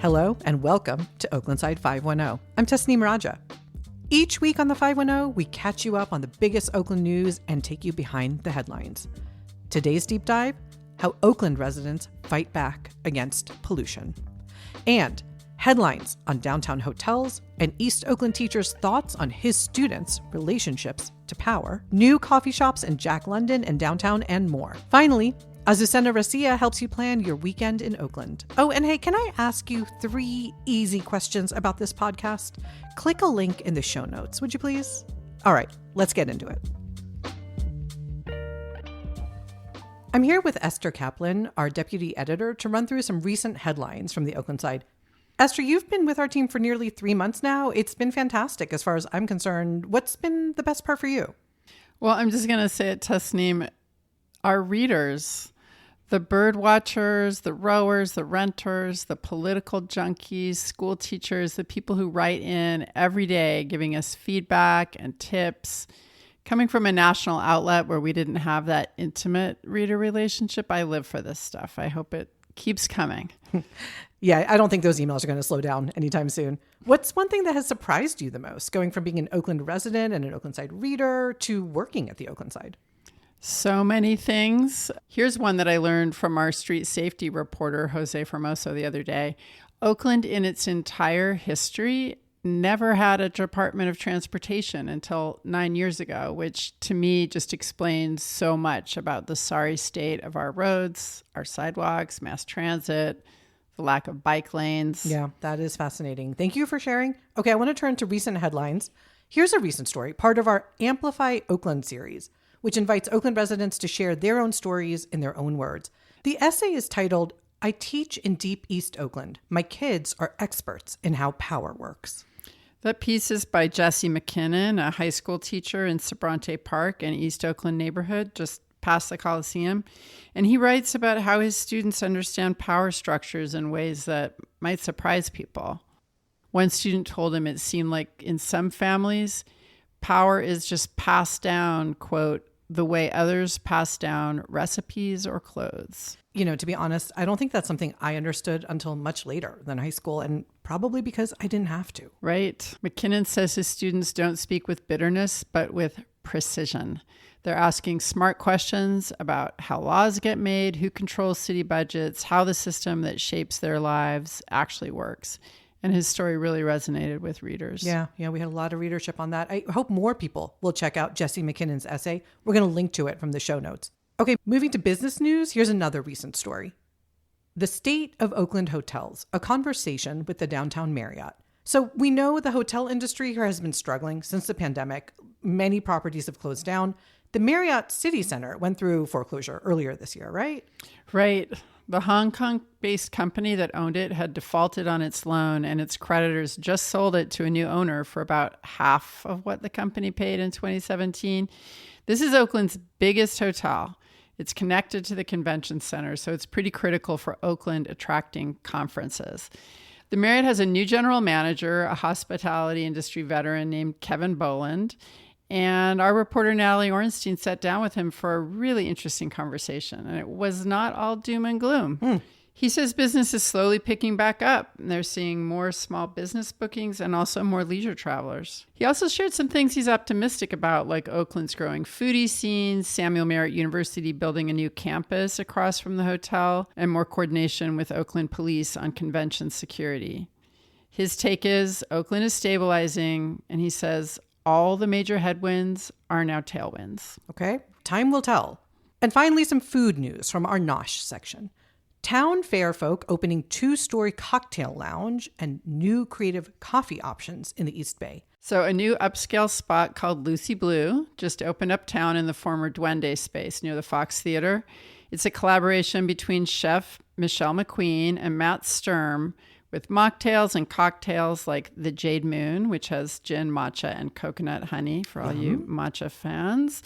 Hello and welcome to Oaklandside 510. I'm Tasneem Raja. Each week on the 510, we catch you up on the biggest Oakland news and take you behind the headlines. Today's deep dive, how Oakland residents fight back against pollution. And headlines on downtown hotels and East Oakland teachers' thoughts on his students' relationships to power, new coffee shops in Jack London and downtown, and more. Finally, Azucena Rasilla helps you plan your weekend in Oakland. Oh, and hey, can I ask you 3 easy questions about this podcast? Click a link in the show notes, would you please? All right, let's get into it. I'm here with Esther Kaplan, our deputy editor, to run through some recent headlines from the Oakland side. Esther, you've been with our team for nearly 3 months now. It's been fantastic as far as I'm concerned. What's been the best part for you? Well, I'm just going to say it, Tasneem. Our readers, the bird watchers, the rowers, the renters, the political junkies, school teachers, the people who write in every day giving us feedback and tips. Coming from a national outlet where we didn't have that intimate reader relationship, I live for this stuff. I hope it keeps coming. Yeah, I don't think those emails are going to slow down anytime soon. What's one thing that has surprised you the most, going from being an Oakland resident and an Oaklandside reader to working at the Oaklandside? So many things. Here's one that I learned from our street safety reporter, Jose Formoso, the other day. Oakland, in its entire history, never had a Department of Transportation until 9 years ago, which to me just explains so much about the sorry state of our roads, our sidewalks, mass transit, the lack of bike lanes. Yeah, that is fascinating. Thank you for sharing. Okay, I want to turn to recent headlines. Here's a recent story, part of our Amplify Oakland series, which invites Oakland residents to share their own stories in their own words. The essay is titled, "I Teach in Deep East Oakland. My Kids Are Experts in How Power Works." That piece is by Jesse McKinnon, a high school teacher in Sabronte Park, an East Oakland neighborhood just past the Coliseum. And he writes about how his students understand power structures in ways that might surprise people. One student told him it seemed like in some families, power is just passed down, quote, the way others pass down recipes or clothes. You know, to be honest, I don't think that's something I understood until much later than high school, and probably because I didn't have to. Right. McKinnon says his students don't speak with bitterness, but with precision. They're asking smart questions about how laws get made, who controls city budgets, how the system that shapes their lives actually works. And his story really resonated with readers. Yeah, we had a lot of readership on that. I hope more people will check out Jesse McKinnon's essay. We're going to link to it from the show notes. Okay, moving to business news, here's another recent story. The State of Oakland Hotels, a conversation with the downtown Marriott. So we know the hotel industry here has been struggling since the pandemic. Many properties have closed down. The Marriott City Center went through foreclosure earlier this year, right? Right. The Hong Kong-based company that owned it had defaulted on its loan, and its creditors just sold it to a new owner for about half of what the company paid in 2017. This is Oakland's biggest hotel. It's connected to the convention center, so it's pretty critical for Oakland attracting conferences. The Marriott has a new general manager, a hospitality industry veteran named Kevin Boland. And our reporter, Natalie Ornstein, sat down with him for a really interesting conversation. And it was not all doom and gloom. He says business is slowly picking back up. And they're seeing more small business bookings and also more leisure travelers. He also shared some things he's optimistic about, like Oakland's growing foodie scene, Samuel Merritt University building a new campus across from the hotel, and more coordination with Oakland police on convention security. His take is Oakland is stabilizing, and he says all the major headwinds are now tailwinds. Okay, time will tell. And finally, some food news from our Nosh section. Town fair folk opening 2-story cocktail lounge and new creative coffee options in the East Bay. So a new upscale spot called Lucy Blue just opened uptown in the former Duende space near the Fox Theater. It's a collaboration between chef Michelle McQueen and Matt Sturm, with mocktails and cocktails like the Jade Moon, which has gin, matcha, and coconut honey for all you matcha fans.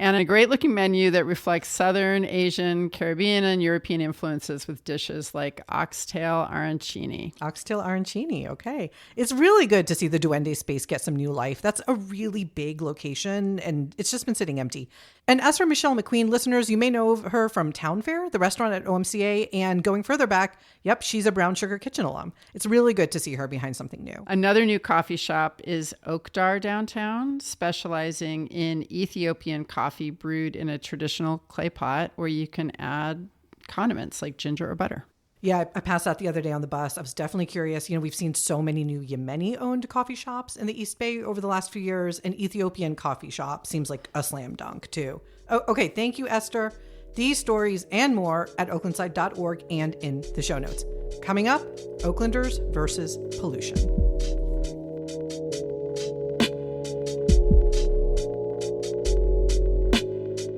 and a great-looking menu that reflects Southern, Asian, Caribbean, and European influences with dishes like oxtail arancini. Oxtail arancini, okay. It's really good to see the Duende space get some new life. That's a really big location, and it's just been sitting empty. And as for Michelle McQueen, listeners, you may know her from Town Fair, the restaurant at OMCA, and going further back, yep, she's a Brown Sugar Kitchen alum. It's really good to see her behind something new. Another new coffee shop is Oakdar downtown, specializing in Ethiopian coffee brewed in a traditional clay pot where you can add condiments like ginger or butter. Yeah, I passed out the other day on the bus. I was definitely curious. We've seen so many new Yemeni-owned coffee shops in the East Bay over the last few years. An Ethiopian coffee shop seems like a slam dunk, too. Oh, okay, thank you, Esther. These stories and more at oaklandside.org and in the show notes. Coming up, Oaklanders versus pollution.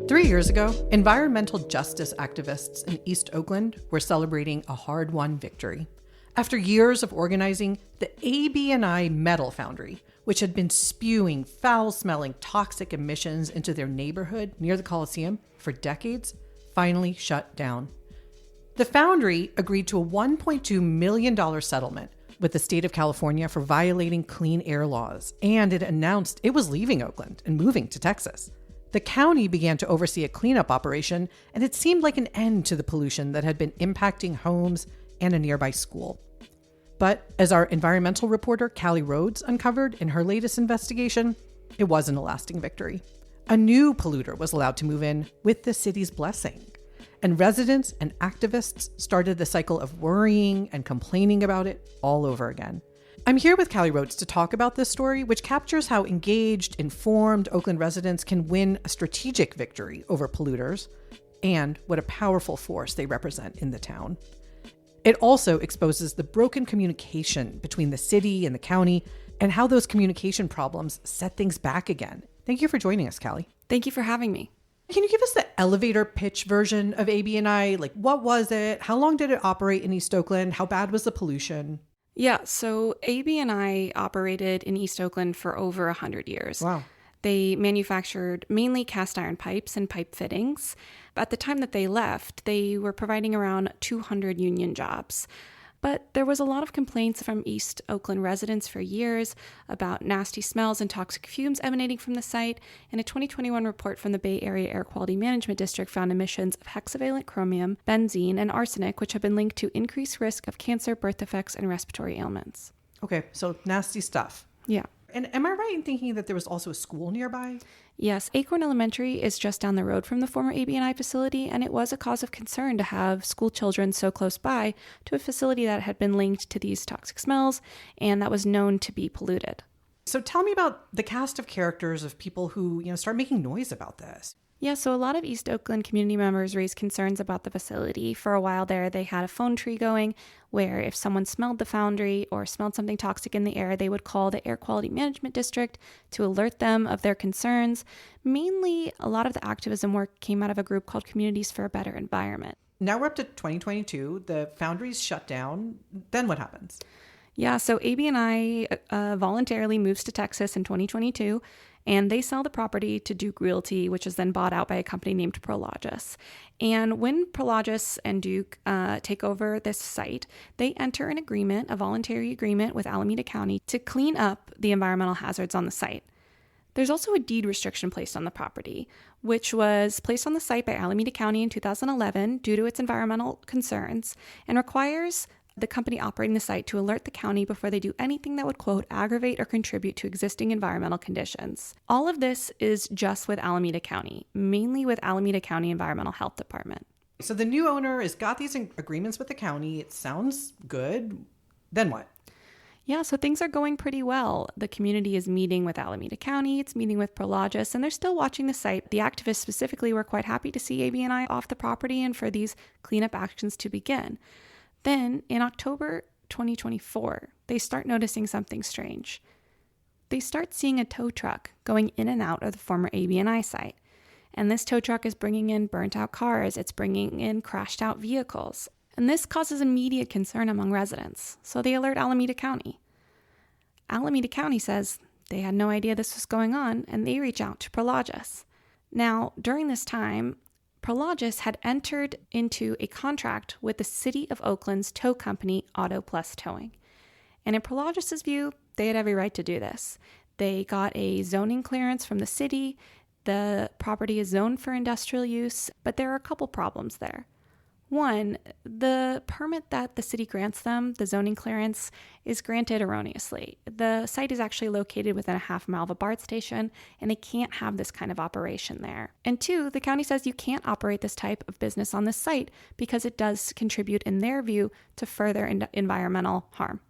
3 years ago, environmental justice activists in East Oakland were celebrating a hard-won victory. After years of organizing, the AB&I metal foundry, which had been spewing foul-smelling toxic emissions into their neighborhood near the Coliseum for decades, finally shut down. The foundry agreed to a $1.2 million settlement with the state of California for violating clean air laws, and it announced it was leaving Oakland and moving to Texas. The county began to oversee a cleanup operation, and it seemed like an end to the pollution that had been impacting homes and a nearby school. But as our environmental reporter Callie Rhoades uncovered in her latest investigation, it wasn't a lasting victory. A new polluter was allowed to move in with the city's blessing, and residents and activists started the cycle of worrying and complaining about it all over again. I'm here with Callie Rhoades to talk about this story, which captures how engaged, informed Oakland residents can win a strategic victory over polluters, and what a powerful force they represent in the town. It also exposes the broken communication between the city and the county, and how those communication problems set things back again. Thank you for joining us, Callie. Thank you for having me. Can you give us the elevator pitch version of AB&I? Like, what was it? How long did it operate in East Oakland? How bad was the pollution? Yeah, so AB&I operated in East Oakland for over 100 years. Wow. They manufactured mainly cast iron pipes and pipe fittings. At the time that they left, they were providing around 200 union jobs. But there was a lot of complaints from East Oakland residents for years about nasty smells and toxic fumes emanating from the site, and a 2021 report from the Bay Area Air Quality Management District found emissions of hexavalent chromium, benzene, and arsenic, which have been linked to increased risk of cancer, birth defects, and respiratory ailments. Okay, so nasty stuff. Yeah. And am I right in thinking that there was also a school nearby? Yes, Acorn Elementary is just down the road from the former AB&I facility, and it was a cause of concern to have school children so close by to a facility that had been linked to these toxic smells and that was known to be polluted. So tell me about the cast of characters of people who, start making noise about this. Yeah, so a lot of East Oakland community members raised concerns about the facility. For a while there, they had a phone tree going where if someone smelled the foundry or smelled something toxic in the air, they would call the Air Quality Management District to alert them of their concerns. Mainly, a lot of the activism work came out of a group called Communities for a Better Environment. Now we're up to 2022. The foundry's shut down. Then what happens? Yeah, so AB&I voluntarily moves to Texas in 2022, and they sell the property to Duke Realty, which is then bought out by a company named Prologis. And when Prologis and Duke take over this site, they enter an agreement, a voluntary agreement with Alameda County to clean up the environmental hazards on the site. There's also a deed restriction placed on the property, which was placed on the site by Alameda County in 2011 due to its environmental concerns, and requires the company operating the site to alert the county before they do anything that would, quote, aggravate or contribute to existing environmental conditions. All of this is just with Alameda County, mainly with Alameda County Environmental Health Department. So the new owner has got these agreements with the county. It sounds good. Then what? Yeah, so things are going pretty well. The community is meeting with Alameda County, it's meeting with Prologis, and they're still watching the site. The activists specifically were quite happy to see AB&I off the property and for these cleanup actions to begin. Then, in October 2024, they start noticing something strange. They start seeing a tow truck going in and out of the former AB&I site. And this tow truck is bringing in burnt-out cars. It's bringing in crashed-out vehicles. And this causes immediate concern among residents. So they alert Alameda County. Alameda County says they had no idea this was going on, and they reach out to Prologis. Now, during this time, Prologis had entered into a contract with the City of Oakland's tow company, Auto Plus Towing. And in Prologis' view, they had every right to do this. They got a zoning clearance from the city. The property is zoned for industrial use, but there are a couple problems there. One, the permit that the city grants them, the zoning clearance, is granted erroneously. The site is actually located within a half mile of a BART station, and they can't have this kind of operation there. And two, the county says you can't operate this type of business on this site because it does contribute, in their view, to further environmental harm.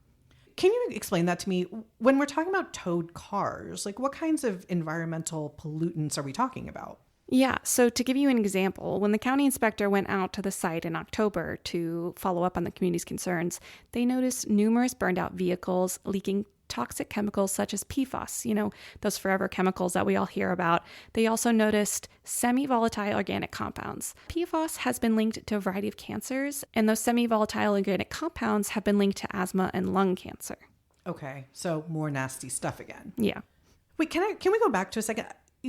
Can you explain that to me? When we're talking about towed cars, like what kinds of environmental pollutants are we talking about? Yeah, so to give you an example, when the county inspector went out to the site in October to follow up on the community's concerns, they noticed numerous burned out vehicles leaking toxic chemicals such as PFAS, those forever chemicals that we all hear about. They also noticed semi-volatile organic compounds. PFAS has been linked to a variety of cancers, and those semi-volatile organic compounds have been linked to asthma and lung cancer. Okay, so more nasty stuff again. Yeah. Wait, can we go back to a second?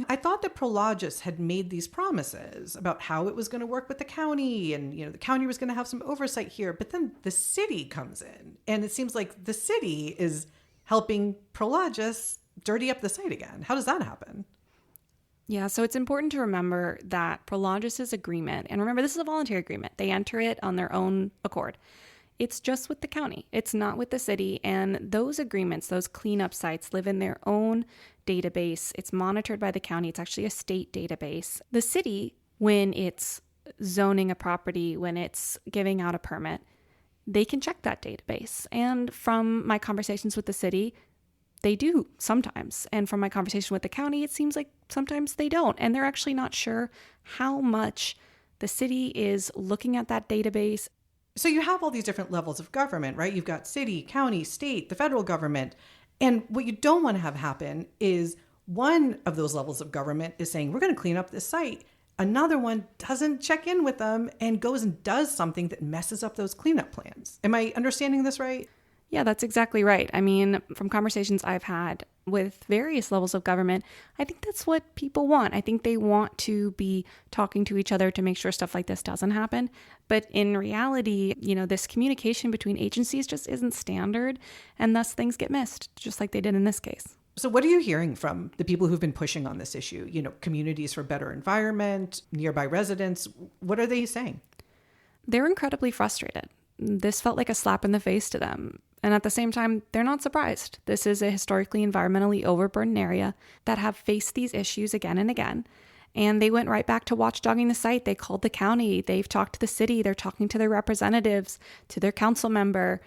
I thought that Prologis had made these promises about how it was going to work with the county and, the county was going to have some oversight here. But then the city comes in and it seems like the city is helping Prologis dirty up the site again. How does that happen? Yeah, so it's important to remember that Prologis' agreement, and remember, this is a voluntary agreement. They enter it on their own accord. It's just with the county. It's not with the city. And those agreements, those cleanup sites, live in their own database. It's monitored by the county. It's actually a state database. The city, when it's zoning a property, when it's giving out a permit, they can check that database. And from my conversations with the city, they do sometimes. And from my conversation with the county, it seems like sometimes they don't. And they're actually not sure how much the city is looking at that database. So you have all these different levels of government, right? You've got city, county, state, the federal government. And what you don't want to have happen is one of those levels of government is saying, we're going to clean up this site. Another one doesn't check in with them and goes and does something that messes up those cleanup plans. Am I understanding this right? Yeah, that's exactly right. I mean, from conversations I've had with various levels of government, I think that's what people want. I think they want to be talking to each other to make sure stuff like this doesn't happen. But in reality, this communication between agencies just isn't standard, and thus things get missed, just like they did in this case. So what are you hearing from the people who've been pushing on this issue? Communities for better environment, nearby residents. What are they saying? They're incredibly frustrated. This felt like a slap in the face to them. And at the same time, they're not surprised. This is a historically environmentally overburdened area that have faced these issues again and again. And they went right back to watchdogging the site. They called the county. They've talked to the city. They're talking to their representatives, to their council member.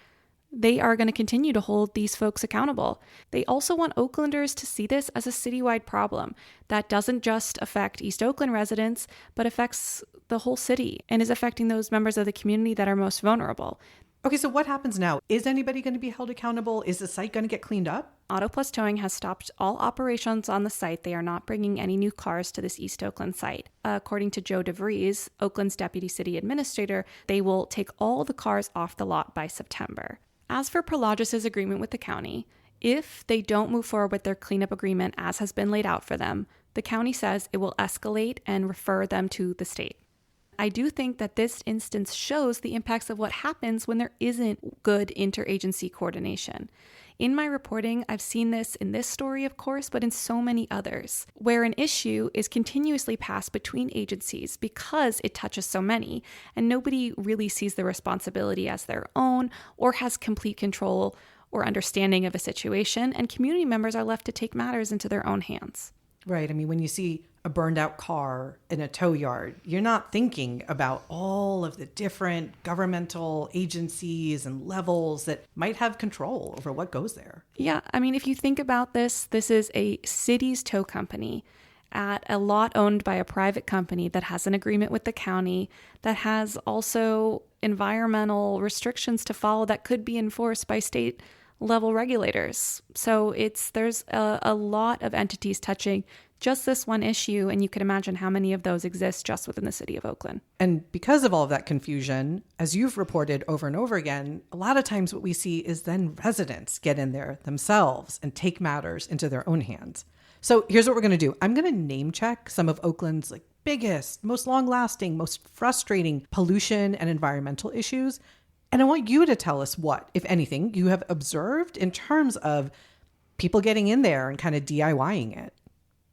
They are going to continue to hold these folks accountable. They also want Oaklanders to see this as a citywide problem that doesn't just affect East Oakland residents, but affects the whole city and is affecting those members of the community that are most vulnerable. Okay, so what happens now? Is anybody going to be held accountable? Is the site going to get cleaned up? Auto Plus Towing has stopped all operations on the site. They are not bringing any new cars to this East Oakland site. According to Joe DeVries, Oakland's deputy city administrator, they will take all the cars off the lot by September. As for Prologis' agreement with the county, if they don't move forward with their cleanup agreement as has been laid out for them, the county says it will escalate and refer them to the state. I do think that this instance shows the impacts of what happens when there isn't good interagency coordination. In my reporting, I've seen this in this story, of course, but in so many others, where an issue is continuously passed between agencies because it touches so many, and nobody really sees the responsibility as their own or has complete control or understanding of a situation, and community members are left to take matters into their own hands. Right. I mean, when you see a burned out car in a tow yard, you're not thinking about all of the different governmental agencies and levels that might have control over what goes there. Yeah. I mean, if you think about this, this is a city's tow company at a lot owned by a private company that has an agreement with the county that has also environmental restrictions to follow that could be enforced by state level regulators. So there's a lot of entities touching just this one issue, and you can imagine how many of those exist just within the city of Oakland. And because of all of that confusion, as you've reported over and over again, a lot of times what we see is then residents get in there themselves and take matters into their own hands. So here's what we're going to do. I'm going to name check some of Oakland's like biggest, most long-lasting, most frustrating pollution and environmental issues. And I want you to tell us what, if anything, you have observed in terms of people getting in there and kind of DIYing it.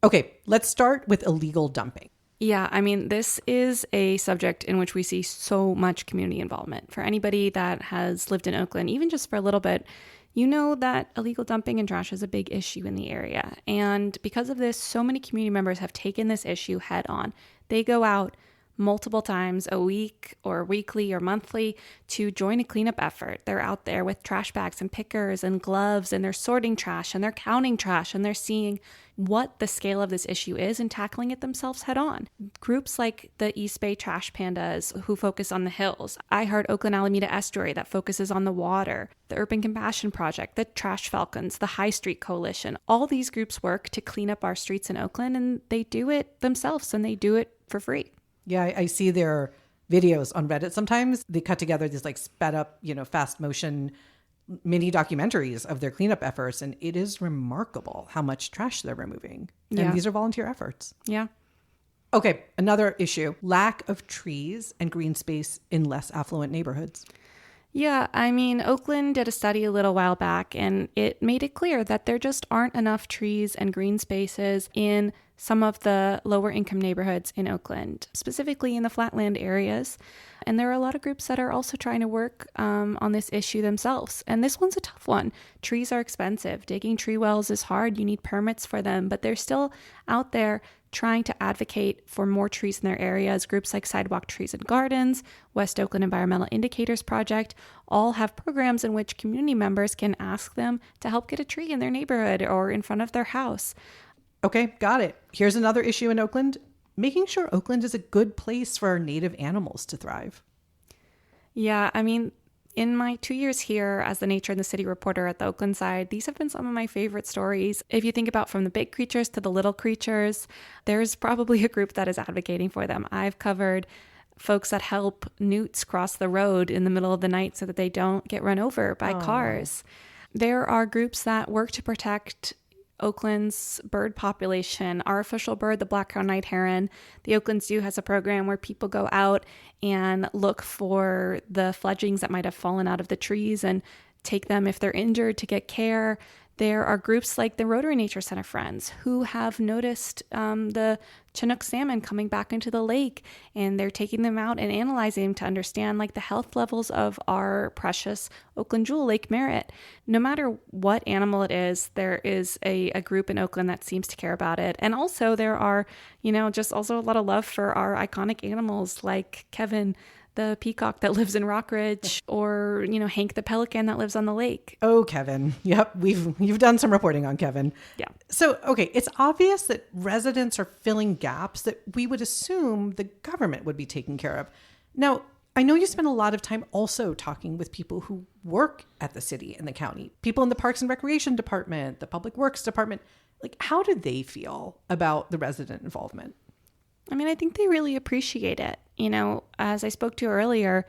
Okay, let's start with illegal dumping. Yeah, I mean, this is a subject in which we see so much community involvement. For anybody that has lived in Oakland, even just for a little bit, you know that illegal dumping and trash is a big issue in the area. And because of this, so many community members have taken this issue head on. They go out multiple times a week or weekly or monthly to join a cleanup effort. They're out there with trash bags and pickers and gloves, and they're sorting trash and they're counting trash and they're seeing what the scale of this issue is and tackling it themselves head on. Groups like the East Bay Trash Pandas, who focus on the hills, I Heart Oakland Alameda Estuary, that focuses on the water, the Urban Compassion Project, the Trash Falcons, the High Street Coalition. All these groups work to clean up our streets in Oakland, and they do it themselves and they do it for free. Yeah, I see their videos on Reddit. Sometimes they cut together these like sped up, fast motion mini documentaries of their cleanup efforts. And it is remarkable how much trash they're removing. Yeah. And these are volunteer efforts. Yeah. Okay, another issue, lack of trees and green space in less affluent neighborhoods. Yeah, I mean, Oakland did a study a little while back, and it made it clear that there just aren't enough trees and green spaces in some of the lower income neighborhoods in Oakland, specifically in the flatland areas. And there are a lot of groups that are also trying to work on this issue themselves. And this one's a tough one. Trees are expensive. Digging tree wells is hard. You need permits for them, but they're still out there trying to advocate for more trees in their areas. Groups like Sidewalk Trees and Gardens, West Oakland Environmental Indicators Project, all have programs in which community members can ask them to help get a tree in their neighborhood or in front of their house. Okay, got it. Here's another issue in Oakland, making sure Oakland is a good place for native animals to thrive. Yeah, I mean, in my 2 years here as the Nature and the City reporter at the Oakland side, these have been some of my favorite stories. If you think about from the big creatures to the little creatures, there's probably a group that is advocating for them. I've covered folks that help newts cross the road in the middle of the night so that they don't get run over by cars. There are groups that work to protect Oakland's bird population, our official bird, the black-crowned night heron. The Oakland Zoo has a program where people go out and look for the fledglings that might have fallen out of the trees and take them if they're injured to get care. There are groups like the Rotary Nature Center Friends who have noticed the Chinook salmon coming back into the lake, and they're taking them out and analyzing them to understand like the health levels of our precious Oakland jewel, Lake Merritt. No matter what animal it is, there is a group in Oakland that seems to care about it. And also there are, just also a lot of love for our iconic animals like Kevin, the peacock that lives in Rockridge, or, Hank the pelican that lives on the lake. Oh, Kevin. Yep. You've done some reporting on Kevin. Yeah. So, okay, it's obvious that residents are filling gaps that we would assume the government would be taking care of. Now, I know you spend a lot of time also talking with people who work at the city and the county, people in the Parks and Recreation Department, the Public Works Department. Like, how do they feel about the resident involvement? I mean, I think they really appreciate it. As I spoke to earlier,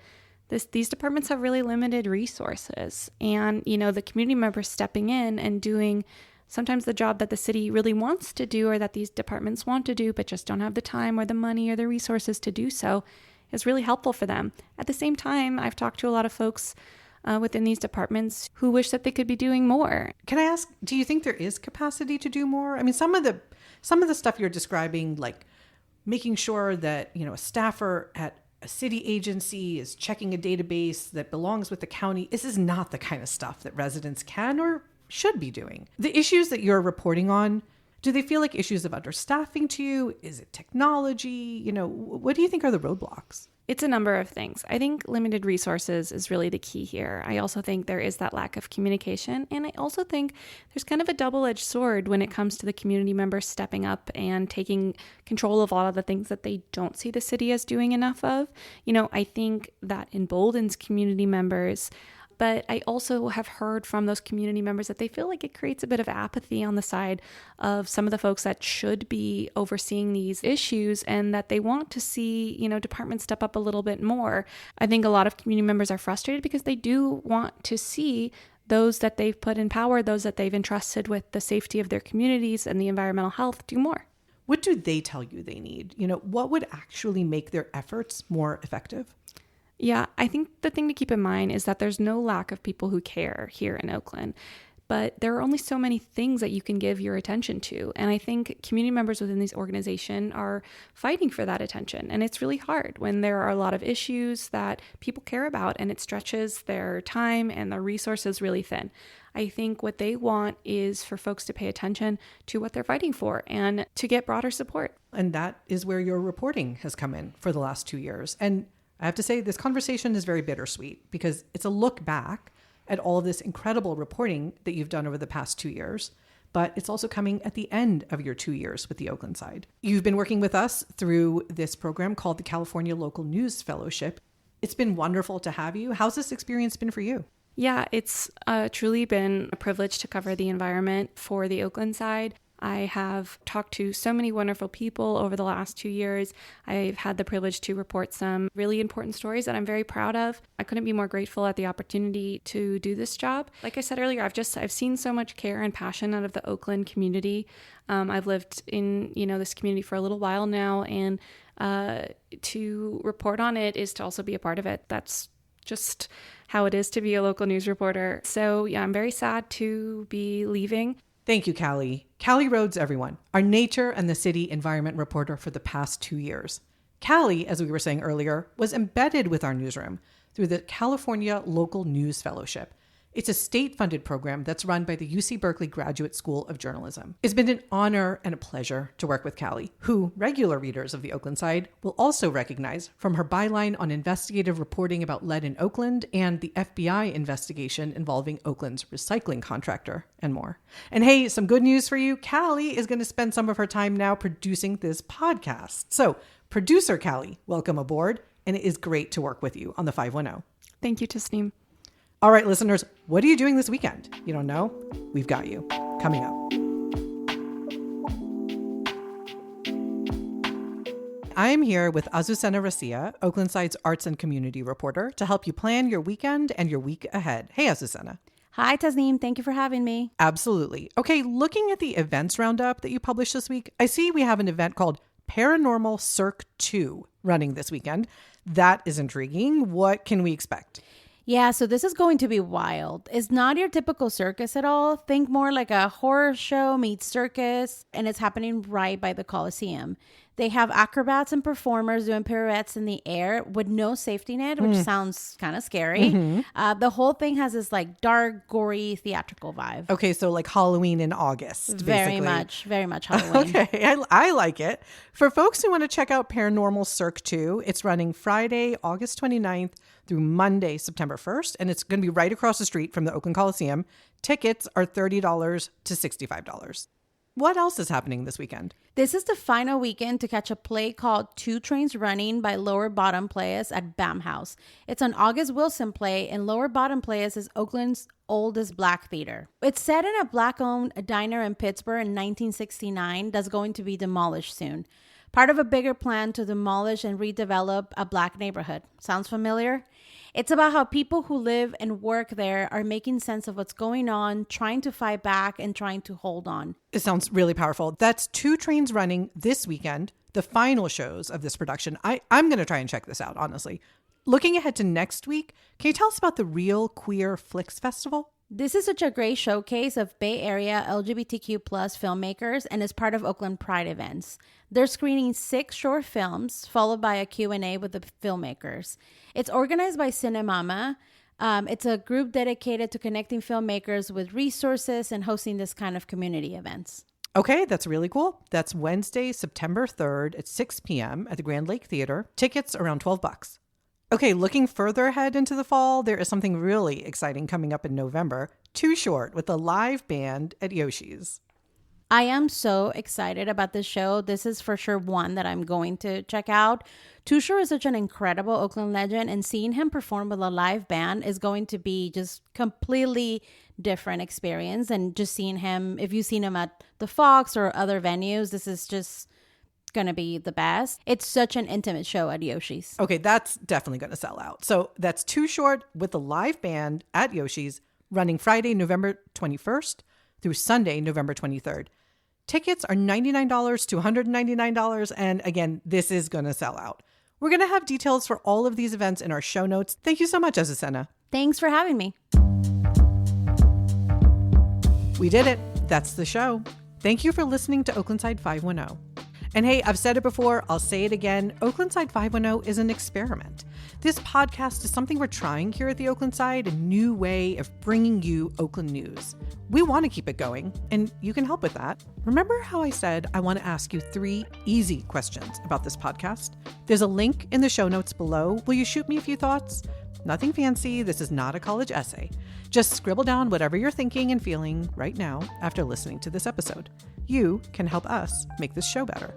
these departments have really limited resources. And, the community members stepping in and doing sometimes the job that the city really wants to do or that these departments want to do, but just don't have the time or the money or the resources to do so is really helpful for them. At the same time, I've talked to a lot of folks within these departments who wish that they could be doing more. Can I ask, do you think there is capacity to do more? I mean, some of the stuff you're describing, like making sure that, a staffer at a city agency is checking a database that belongs with the county. This is not the kind of stuff that residents can or should be doing. The issues that you're reporting on, do they feel like issues of understaffing to you? Is it technology? What do you think are the roadblocks? It's a number of things. I think limited resources is really the key here. I also think there is that lack of communication. And I also think there's kind of a double-edged sword when it comes to the community members stepping up and taking control of a lot of the things that they don't see the city as doing enough of. I think that emboldens community members. But I also have heard from those community members that they feel like it creates a bit of apathy on the side of some of the folks that should be overseeing these issues, and that they want to see, departments step up a little bit more. I think a lot of community members are frustrated because they do want to see those that they've put in power, those that they've entrusted with the safety of their communities and the environmental health, do more. What do they tell you they need? What would actually make their efforts more effective? Yeah, I think the thing to keep in mind is that there's no lack of people who care here in Oakland, but there are only so many things that you can give your attention to. And I think community members within these organizations are fighting for that attention. And it's really hard when there are a lot of issues that people care about and it stretches their time and their resources really thin. I think what they want is for folks to pay attention to what they're fighting for and to get broader support. And that is where your reporting has come in for the last 2 years. And I have to say, this conversation is very bittersweet because it's a look back at all of this incredible reporting that you've done over the past 2 years. But it's also coming at the end of your 2 years with the Oakland side. You've been working with us through this program called the California Local News Fellowship. It's been wonderful to have you. How's this experience been for you? Yeah, it's truly been a privilege to cover the environment for the Oakland side. I have talked to so many wonderful people over the last 2 years. I've had the privilege to report some really important stories that I'm very proud of. I couldn't be more grateful at the opportunity to do this job. Like I said earlier, I've seen so much care and passion out of the Oakland community. I've lived in this community for a little while now, and to report on it is to also be a part of it. That's just how it is to be a local news reporter. So yeah, I'm very sad to be leaving. Thank you, Callie. Callie Rhoades, everyone, our nature and the city environment reporter for the past 2 years. Callie, as we were saying earlier, was embedded with our newsroom through the California Local News Fellowship. It's a state-funded program that's run by the UC Berkeley Graduate School of Journalism. It's been an honor and a pleasure to work with Callie, who regular readers of the Oakland side will also recognize from her byline on investigative reporting about lead in Oakland and the FBI investigation involving Oakland's recycling contractor and more. And hey, some good news for you. Callie is going to spend some of her time now producing this podcast. So, producer Callie, welcome aboard, and it is great to work with you on the 510. Thank you, Tasneem. All right, listeners, what are you doing this weekend? You don't know? We've got you. Coming up. I am here with Azucena Rasilla, Oakland Side's arts and community reporter, to help you plan your weekend and your week ahead. Hey, Azucena. Hi, Tasneem. Thank you for having me. Absolutely. Okay, looking at the events roundup that you published this week, I see we have an event called Paranormal Cirque 2 running this weekend. That is intriguing. What can we expect? Yeah, so this is going to be wild. It's not your typical circus at all. Think more like a horror show meets circus, and it's happening right by the Coliseum. They have acrobats and performers doing pirouettes in the air with no safety net, which sounds kind of scary. Mm-hmm. The whole thing has this like dark, gory, theatrical vibe. Okay, so like Halloween in August, very much Halloween. Okay, I like it. For folks who want to check out Paranormal Cirque 2, it's running Friday, August 29th through Monday, September 1st, and it's going to be right across the street from the Oakland Coliseum. Tickets are $30 to $65. What else is happening this weekend? This is the final weekend to catch a play called Two Trains Running by Lower Bottom Players at BAM House. It's an August Wilson play, and Lower Bottom Players is Oakland's oldest black theater. It's set in a black-owned diner in Pittsburgh in 1969 that's going to be demolished soon. Part of a bigger plan to demolish and redevelop a black neighborhood. Sounds familiar? It's about how people who live and work there are making sense of what's going on, trying to fight back, and trying to hold on. It sounds really powerful. That's Two Trains running this weekend, the final shows of this production. I'm going to try and check this out, honestly. Looking ahead to next week, can you tell us about the Real Queer Flicks Festival? This is such a great showcase of Bay Area LGBTQ+ filmmakers and is part of Oakland Pride events. They're screening 6 short films, followed by a Q&A with the filmmakers. It's organized by Cinemama. It's a group dedicated to connecting filmmakers with resources and hosting this kind of community events. Okay, that's really cool. That's Wednesday, September 3rd at 6 p.m. at the Grand Lake Theater. Tickets around $12. Okay, looking further ahead into the fall, there is something really exciting coming up in November. Too Short with a live band at Yoshi's. I am so excited about this show. This is for sure one that I'm going to check out. Too Short is such an incredible Oakland legend, and seeing him perform with a live band is going to be just completely different experience. And just seeing him, if you've seen him at the Fox or other venues, this is just going to be the best. It's such an intimate show at Yoshi's. Okay, that's definitely going to sell out. So that's Too Short with a live band at Yoshi's running Friday, November 21st through Sunday, November 23rd. Tickets are $99 to $199, and again, this is going to sell out. We're going to have details for all of these events in our show notes. Thank you so much, Azucena. Thanks for having me. We did it. That's the show. Thank you for listening to Oaklandside 510. And hey, I've said it before, I'll say it again, Oaklandside 510 is an experiment. This podcast is something we're trying here at the Oaklandside, a new way of bringing you Oakland news. We want to keep it going, and you can help with that. Remember how I said I want to ask you 3 easy questions about this podcast? There's a link in the show notes below. Will you shoot me a few thoughts? Nothing fancy. This is not a college essay. Just scribble down whatever you're thinking and feeling right now after listening to this episode. You can help us make this show better.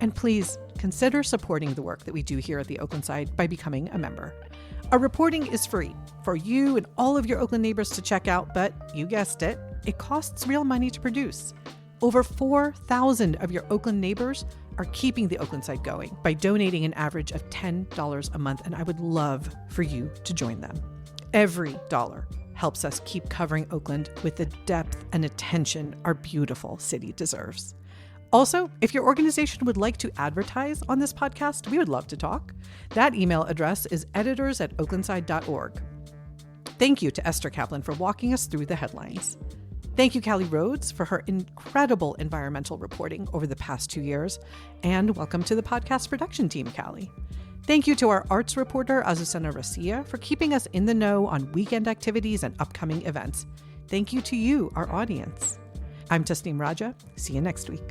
And please consider supporting the work that we do here at the Oaklandside by becoming a member. Our reporting is free for you and all of your Oakland neighbors to check out, but you guessed it, it costs real money to produce. Over 4,000 of your Oakland neighbors are keeping the Oaklandside going by donating an average of $10 a month, and I would love for you to join them. Every dollar helps us keep covering Oakland with the depth and attention our beautiful city deserves. Also, if your organization would like to advertise on this podcast, we would love to talk. That email address is editors@oaklandside.org. Thank you to Esther Kaplan for walking us through the headlines. Thank you, Callie Rhoades, for her incredible environmental reporting over the past 2 years. And welcome to the podcast production team, Callie. Thank you to our arts reporter, Azucena Rasilla, for keeping us in the know on weekend activities and upcoming events. Thank you to you, our audience. I'm Tasneem Raja. See you next week.